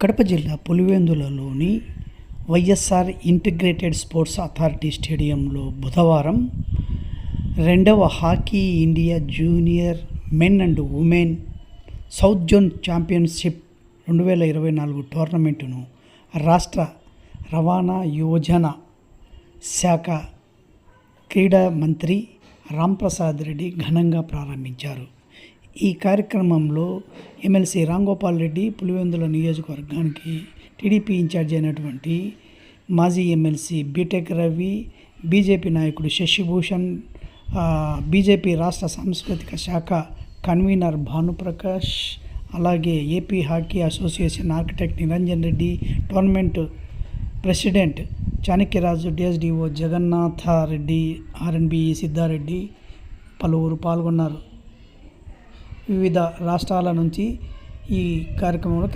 కడప జిల్లా పులివెందులలోని YSR integrated sports authority స్టేడియంలో బుధవారం 2వ hockey India junior men and women south zone championship 2024 టోర్నమెంటును రాష్ట్ర రవాణా యువజన శాఖ క్రీడా మంత్రి రాంప్రసాద్ రెడ్డి ఘనంగా ప్రారంభించారు. ఈ కార్యక్రమంలో ఎమ్మెల్సీ రాంగోపాల్ రెడ్డి, పులివెందుల నియోజకవర్గానికి టీడీపీ ఇన్ఛార్జి అయినటువంటి మాజీ ఎమ్మెల్సీ బీటెక్ రవి, బీజేపీ నాయకుడు శశిభూషణ్, బీజేపీ రాష్ట్ర సాంస్కృతిక శాఖ కన్వీనర్ భానుప్రకాష్, అలాగే AP hockey association architect Niranjan Reddy, tournament president Chanakyaraju, DSDO Jagannathareddy, RNBE Siddhareddy పలువురు పాల్గొన్నారు. వివిధ రాష్ట్రాల నుంచి ఈ కార్యక్రమంలో